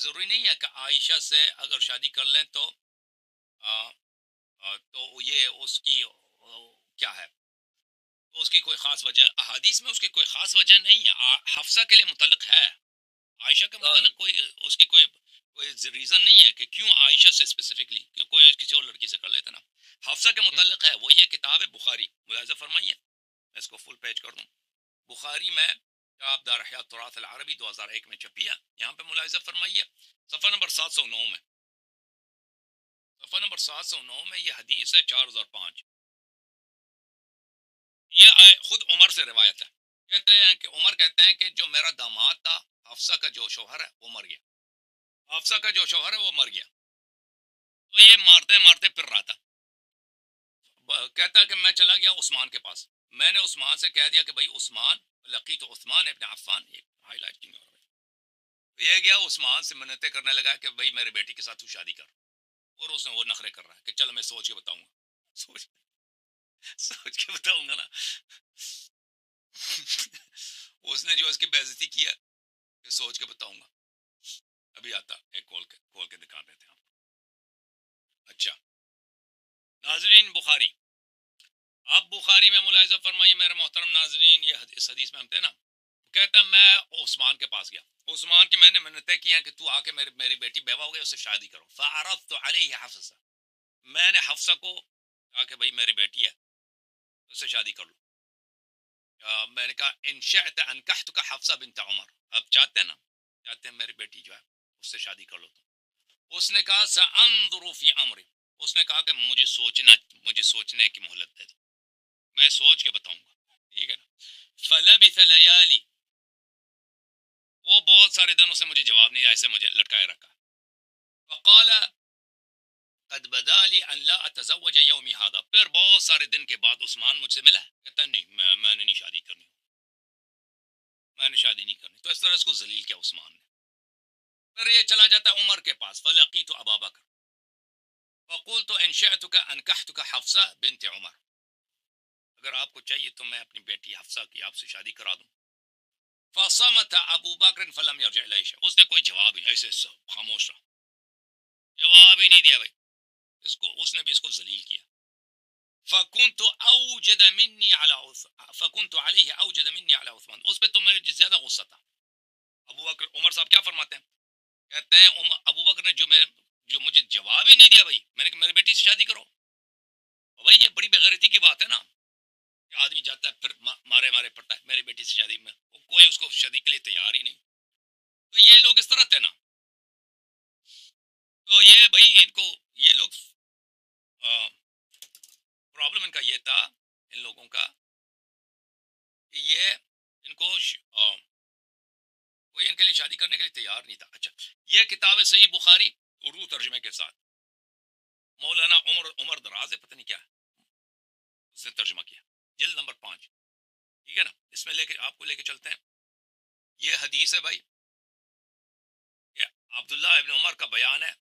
ضروری نہیں ہے کہ عائشہ سے اگر شادی کر لیں تو یہ اس کی کیا ہے، تو اس کی کوئی خاص وجہ احادیث میں اس کی کوئی خاص وجہ نہیں ہے. حفصہ کے لیے متعلق ہے، عائشہ کے متعلق کوئی اس کی کوئی ریزن نہیں ہے کہ کیوں عائشہ سے اسپیسیفکلی، کہ کوئی کسی اور لڑکی سے کر لیتا نا. حفصہ کے متعلق ہے، وہ یہ کتاب ہے بخاری، ملاحظہ فرمائیے، میں اس کو فل پیج کر دوں. بخاری میں کتاب دار احیاء التراث العربی 2001 میں چھپی ہے. یہاں پہ ملاحظہ فرمائیے صفحہ نمبر 709 میں، صفحہ نمبر 709 میں یہ حدیث ہے 4005. یہ خود عمر سے روایت ہے. کہتے ہیں کہ عمر کہتے ہیں کہ جو میرا داماد تھا، حفصہ کا جو شوہر ہے وہ مر گیا. حفصہ کا جو شوہر ہے وہ مر گیا، تو یہ مارتے مارتے پھر رہا تھا. کہتا کہ میں چلا گیا عثمان کے پاس. میں نے عثمان سے کہہ دیا کہ بھائی عثمان، لقیت عثمان ابن عفان، یہ ہائی لائٹ کی ہو رہا ہے. یہ گیا عثمان سے منتیں کرنے لگا کہ بھائی میرے بیٹی کے ساتھ تو شادی کر. اور اس نے وہ نخرے کر رہا ہے کہ چل میں سوچ کے بتاؤں گا. سوچ کے بتاؤں گا نا. اس نے جو اس کی بے عزتی کیا کہ سوچ کے بتاؤں گا. ابھی آتا ایک کھول کے دکھا دیتے ہیں آپ. اچھا ناظرین، بخاری، آپ بخاری میں ملاحظہ فرمائیے میرے محترم ناظرین، یہ اس حدیث میں ہم تھے نا. کہتا میں عثمان کے پاس گیا. عثمان کی میں نے منتیں کی ہیں کہ تو آ کے میری بیٹی بیوہ ہو گئی، اس سے شادی کرو. فعرضت علیہ حفصہ، میں نے حفصہ کو کہا کہ بھائی میری بیٹی ہے، اس سے شادی کر لو. میں نے کہا ان شئت انکحتک حفصہ بنت عمر، اب چاہتے ہیں نا، چاہتے ہیں میری بیٹی جو ہے اس سے شادی کر لو. تو اس نے کہا سانظر فی امری، اس نے کہا کہ مجھے سوچنے کی مہلت دے دو، میں سوچ کے بتاؤں گا. ٹھیک ہے نا. فلبث لیالی، وہ بہت سارے دنوں سے مجھے جواب نہیں، ایسے مجھے لٹکائے رکھا. فقال قد بدا لی ان لا اتزوج یومی هذا، پھر بہت سارے دن کے بعد عثمان مجھ سے ملا، کہتا نہیں میں نے نہیں شادی کرنی، میں نے شادی نہیں کرنی. تو اس طرح اس کو ذلیل کیا عثمان نے. پھر یہ چلا جاتا عمر کے پاس. فلقیت ابا بکر فقلت ان شئتک انکحتک حفصہ بنت عمر، اگر آپ کو چاہیے تو میں اپنی بیٹی حفصہ کی آپ سے شادی کرا دوں. فصمت ابو بکر فلم یرجع الی شیء، اس نے کوئی جواب ہی، ایسے خاموش رہا، جواب ہی نہیں دیا. بھائی اس نے بھی اس کو ذلیل کیا. فكنت عليه اوجد مني على عثمان، اس پہ تو میرے زیادہ غصہ تھا. ابو بکر، عمر صاحب کیا فرماتے ہیں، کہتے ہیں ابو بکر نے جو مجھے جواب ہی نہیں دیا. بھائی میں نے کہا میری بیٹی سے شادی کرو. بھائی یہ بڑی بےغیرتی کی بات ہے نا، کہ آدمی جاتا ہے پھر مارے پڑتا ہے میری بیٹی سے شادی میں، کوئی اس کو شادی کے لیے تیار ہی نہیں. تو یہ لوگ اس طرح تھے نا. تو یہ بھائی ان کو یہ لوگ پرابلم ان کا یہ تھا، ان لوگوں کا، کہ یہ ان کو کوئی ان کے لیے شادی کرنے کے لیے تیار نہیں تھا. اچھا، یہ کتاب ہے صحیح بخاری اردو ترجمے کے ساتھ، مولانا عمر دراز ہے، پتہ نہیں کیا ہے، اس نے ترجمہ کیا، جلد نمبر 5. ٹھیک ہے نا. اس میں آپ کو لے کے چلتے ہیں. یہ حدیث ہے بھائی، یہ عبداللہ ابن عمر کا بیان ہے،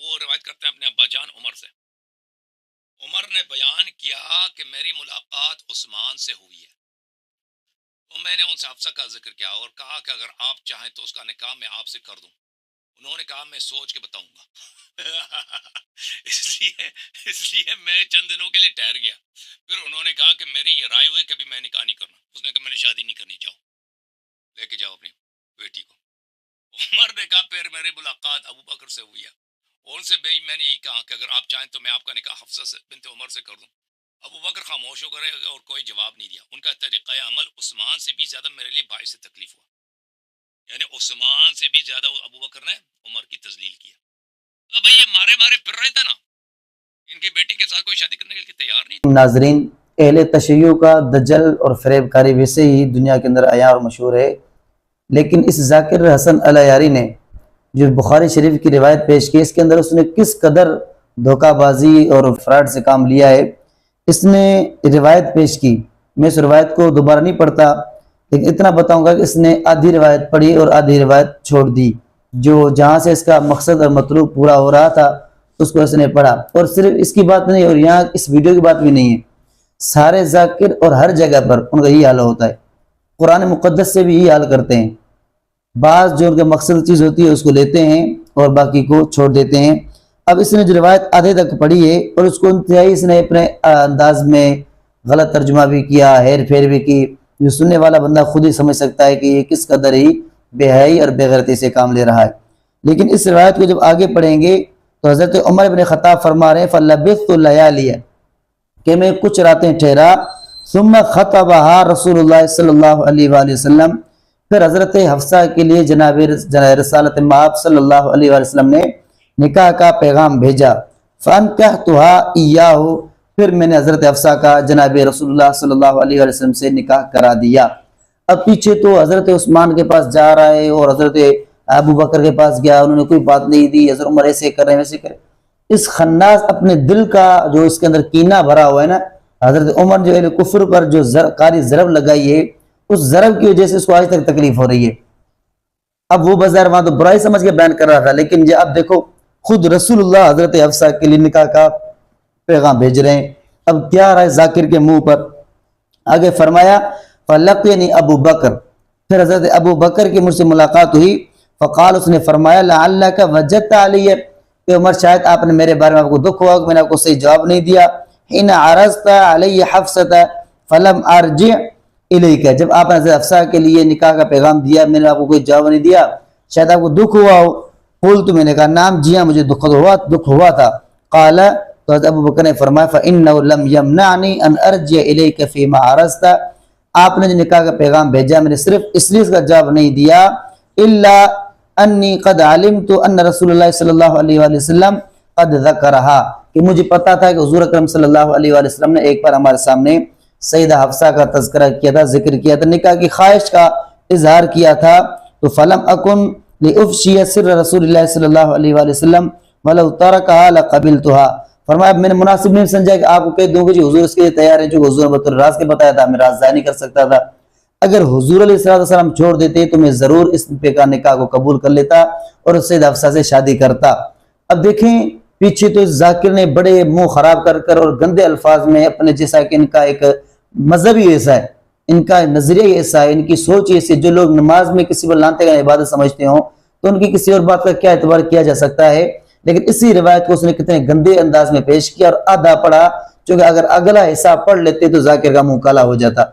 وہ روایت کرتے ہیں اپنے ابا جان عمر سے. عمر نے بیان کیا کہ میری ملاقات عثمان سے ہوئی ہے، تو میں نے ان سے حفصہ کا ذکر کیا اور کہا کہ اگر آپ چاہیں تو اس کا نکاح میں آپ سے کر دوں. انہوں نے کہا میں سوچ کے بتاؤں گا. اس لیے میں چند دنوں کے لیے ٹھہر گیا. پھر انہوں نے کہا کہ میری یہ رائے ہوئی کہ بھی میں نکاح نہیں کرنا. اس نے کہا میں نے شادی نہیں کرنی، جاؤ لے کے جاؤ اپنی بیٹی کو. عمر نے کہا پھر میری ملاقات ابو بکر سے ہوئی ہے، ان سے بھی میں نے یہی کہا کہ اگر آپ چاہیں تو میں آپ کا نکاح حفصہ سے بنت عمر سے کر دوں. ابو بکر خاموش ہو گئے اور کوئی جواب نہیں دیا. ان کا طریقہ عمل عثمان سے بھی زیادہ میرے لیے باعث تکلیف ہوا، یعنی عثمان سے بھی زیادہ ابو بکر نے عمر کی تذلیل کیا. تو بھئی یہ مارے پھر رہے تھے نا، ان کی بیٹی کے ساتھ کوئی شادی کرنے کے لیے تیار نہیں تھا. ناظرین، اہل تشیع کا دجل اور فریب کاری ویسے ہی دنیا کے اندر عیاں اور مشہور ہے، لیکن اس ذاکر حسن العیاری نے جو بخاری شریف کی روایت پیش کی، اس کے اندر اس نے کس قدر دھوکہ بازی اور فراڈ سے کام لیا ہے. اس نے روایت پیش کی، میں اس روایت کو دوبارہ نہیں پڑھتا، لیکن اتنا بتاؤں گا کہ اس نے آدھی روایت پڑھی اور آدھی روایت چھوڑ دی. جو جہاں سے اس کا مقصد اور مطلوب پورا ہو رہا تھا اس کو اس نے پڑھا. اور صرف اس کی بات نہیں، اور یہاں اس ویڈیو کی بات بھی نہیں ہے، سارے ذاکر اور ہر جگہ پر ان کا یہی حال ہوتا ہے. قرآن مقدس سے بھی یہی حال کرتے ہیں. بعض جو ان کا مقصد چیز ہوتی ہے اس کو لیتے ہیں اور باقی کو چھوڑ دیتے ہیں۔ اب اس نے جو روایت آدھے تک پڑھی ہے اور اس کو انتہائی اس نے اپنے انداز میں غلط ترجمہ بھی کیا، ہیر پھیر بھی کی، جو سننے والا بندہ خود ہی سمجھ سکتا ہے کہ یہ کس قدر ہی بے حیائی اور بے غیرتی سے کام لے رہا ہے۔ لیکن اس روایت کو جب آگے پڑھیں گے تو حضرت عمر بن خطاب فرما رہے ہیں فَلَبِثْتُ اللَّيَالِيَ کہ میں کچھ راتیں ٹھہرا، ثم خطبها رسول اللہ صلی اللہ علیہ وآلہ وسلم، پھر حضرت حفصہ کے لیے جناب رسالت مآب صلی اللہ علیہ وآلہ وسلم نے نکاح کا پیغام بھیجا، فَأَنْكَحْتُهَا إِيَّاهُ، پھر میں نے حضرت حفصہ کا جناب رسول اللہ صلی اللہ علیہ وآلہ وسلم سے نکاح کرا دیا۔ اب پیچھے تو حضرت عثمان کے پاس جا رہا ہے اور حضرت ابو بکر کے پاس گیا، انہوں نے کوئی بات نہیں دی، حضرت عمر ایسے کر رہے ہیں ویسے کر رہے ہیں۔ اس خناس اپنے دل کا جو اس کے اندر کینہ بھرا ہوا ہے نا، حضرت عمر جو اہل کفر پر جو قاری ضرب لگائی ہے، اس ضرب کی وجہ سے اس کو آج تک تکلیف ہو رہی ہے۔ اب وہ بظاہر وہاں تو برائی سمجھ کے بیان کر رہا تھا، لیکن یہ اب دیکھو خود رسول اللہ حضرت حفصہ کے لیے نکاح کا پیغام بھیج رہے ہیں۔ اب کیا رہا ہے ذاکر کے منہ پر؟ آگے فرمایا فَلَقِيَنِي ابو بکر، پھر حضرت ابو بکر کی مجھ سے ملاقات ہوئی، فقال، اس نے فرمایا لَعَلَّكَ وَجَدْتَ عَلِيَّ، کہ عمر شاید آپ نے میرے بارے میں آپ کو دکھ ہوا کہ میں نے آپ کو صحیح جواب نہیں دیا، حِينَ عَرَضْتَ عَلَيَّ حَفْصَةَ فَلَمْ أَرْجِعْ إِلَيْكَ، جب آپ نے حضرت حفصہ کے لیے نکاح کا پیغام دیا میں نے آپ کو کوئی جواب نہیں دیا، شاید آپ کو دکھ ہوا ہو۔ قلت، میں نے کہا نام، جی ہاں مجھے دکھ ہوا تھا۔ قال، تو حضرت ابو بکر نے فرمایا فَإِنَّهُ لَمْ يَمْنَعْنِي أَنْ أَرْجِعَ إِلَيْكَ فِيمَا عَرَضْتَ، آپ نے جو نکاح کا پیغام بھیجا میں نے صرف اس لیے اس کا جواب نہیں دیا، إِلَّا أَنِّي قَدْ عَلِمْتُ أَنَّ رسول اللہ صلی اللہ علیہ وآلہ وسلم قد ذکرها، کہ مجھے پتا تھا کہ حضور اکرم صلی اللہ علیہ وآلہ وسلم نے ایک بار ہمارے سامنے سیدہ حفصہ کا تذکرہ کیا تھا، ذکر کیا تھا، نکاح کی خواہش کا اظہار کیا تھا، تو فلم اکن لأفشی سر رسول اللہ صلی اللہ علیہ وآلہ وسلم ولو ترکها لقبلتها، فرمایا میں نے مناسب نہیں سمجھا کہ آپ کو کہہ دوں کہ جی حضور اس کے لیے تیار ہے، جو حضور نے بطور راز کے بتایا تھا میں راز ظاہر نہیں کر سکتا تھا، اگر حضور علیہ السلام چھوڑ دیتے تو میں ضرور اس پہ کا نکاح کو قبول کر لیتا اور اس سیدہ حفصہ سے شادی کرتا۔ اب دیکھیں پیچھے تو اس ذاکر نے بڑے منہ خراب کر اور گندے الفاظ میں اپنے جیسا کہ ان کا ایک مذہب ہی ایسا ہے، ان کا نظریہ ایسا ہے، ان کی سوچ ایسی ہے، جو لوگ نماز میں کسی کو لانتے کا عبادت سمجھتے ہوں تو ان کی کسی اور بات کا کیا اعتبار کیا جا سکتا ہے، لیکن اسی روایت کو اس نے کتنے گندے انداز میں پیش کیا اور آدھا پڑھا، چونکہ اگر اگلا حصہ پڑھ لیتے تو ذاکر کا منہ کالا ہو جاتا۔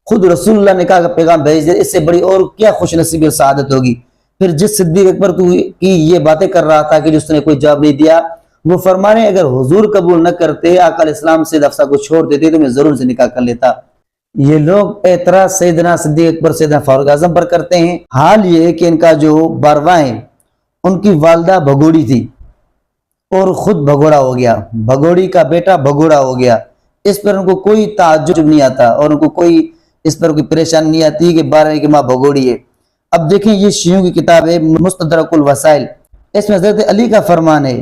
خود رسول اللہ نے کہا کہ پیغام بھیج دے، اس سے بڑی اور کیا خوش نصیبی اور سعادت ہوگی۔ پھر جس صدیق اکبر کی یہ باتیں کر رہا تھا کہ جس نے کوئی جواب نہیں دیا، وہ فرما رہے ہیں اگر حضور قبول نہ کرتے، آقا علیہ السلام سے حفصہ کو چھوڑ دیتے تو میں ضرور سے نکاح کر لیتا۔ یہ لوگ اعتراض سیدنا صدیق اکبر سیدنا فاروق اعظم پر کرتے ہیں۔ حال یہ ہے کہ ان کا جو بارواں ہے ان کی والدہ بھگوڑی تھی اور خود بھگوڑا ہو گیا، بھگوڑی کا بیٹا بھگوڑا ہو گیا، اس پر ان کو کوئی تعجب نہیں آتا اور ان کو کوئی اس پر کوئی پریشانی نہیں آتی کہ 12ویں کی ماں بھگوڑی ہے۔ اب دیکھیں یہ شیعوں کی کتاب ہے مستدرک الوسائل، اس میں حضرت علی کا فرمان ہے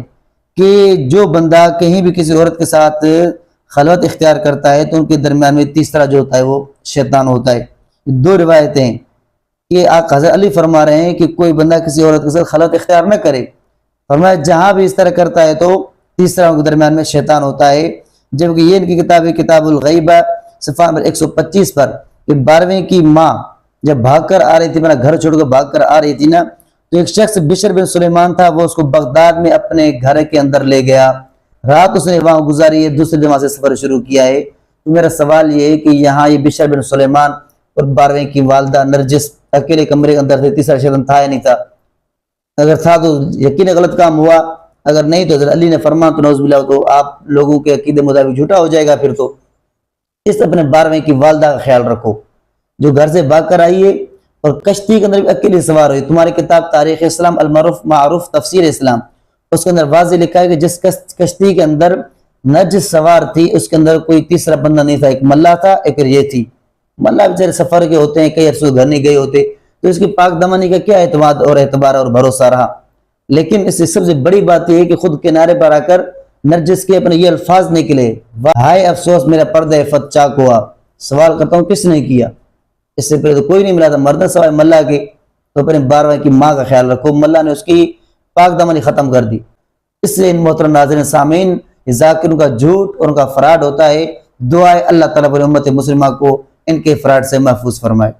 کہ جو بندہ کہیں بھی کسی عورت کے ساتھ خلوت اختیار کرتا ہے تو ان کے درمیان میں تیسرا جو ہوتا ہے وہ شیطان ہوتا ہے۔ دو روایتیں ہیں کہ آقا حضرت علی فرما رہے ہیں کہ کوئی بندہ کسی عورت کے ساتھ خلوت اختیار نہ کرے، فرمایا جہاں بھی اس طرح کرتا ہے تو تیسرا ان کے درمیان میں شیطان ہوتا ہے۔ جبکہ یہ ان کی کتاب ہے کتاب الغیبہ صفحہ نمبر 125 پر کہ 12ویں کی ماں جب بھاگ کر آ رہی تھی، اپنا گھر چھوڑ کر بھاگ کر آ رہی تھی نا، تو ایک شخص بشر بن سلیمان تھا، وہ اس کو بغداد میں اپنے گھر کے اندر لے گیا، رات اس نے وہاں گزاری ہے، دوسرے دن وہاں سے سفر شروع کیا ہے۔ تو میرا سوال یہ ہے کہ یہاں یہ بشر بن سلیمان اور 12ویں کی والدہ نرجس اکیلے کمرے کے اندر تھے، تیسرا شیطان تھا یا نہیں تھا؟ اگر تھا تو یقین غلط کام ہوا، اگر نہیں تو حضرت علی نے فرمایا تو نعوذ باللہ تو آپ لوگوں کے عقیدے مطابق جھوٹا ہو جائے گا۔ پھر تو اس اپنے 12ویں کی والدہ کا خیال رکھو جو گھر سے بھاگ کر آئی ہے اور کشتی کے اندر بھی اکیلے سوار ہوئی۔ تمہاری کتاب تاریخ اسلام المعروف تفسیر اسلام، اس کے اندر واضح لکھا ہے کہ جس کشتی کے اندر نجس سوار تھی اس کے اندر کوئی تیسرا بندہ نہیں تھا، ایک ملا تھا، ایک یہ تھی۔ ملا بیچارے سفر کے ہوتے ہیں، کئی عرصے گھر نہیں گئے ہوتے، تو اس کی پاک دامنی کا کیا اعتماد اور اعتبار اور بھروسہ رہا۔ لیکن اس سے سب سے بڑی بات یہ ہے کہ خود کنارے پر آ کر نرجس کے اپنے یہ الفاظ نکلے، ہائے افسوس میرا پردہ عفت چاک ہوا۔ سوال کرتا ہوں کس نے کیا؟ اس سے پہلے تو کوئی نہیں ملا تھا، مرد سوائے ملا کے۔ تو اپنے 12ویں کی ماں کا خیال رکھو، ملا نے اس کی پاک دامنی ختم کر دی۔ اس سے ان محترم ناظرین سامعین ذاکروں کا جھوٹ اور ان کا فراڈ ہوتا ہے۔ دعائے اللہ تعالیٰ پر امت مسلمہ کو ان کے فراڈ سے محفوظ فرمائے۔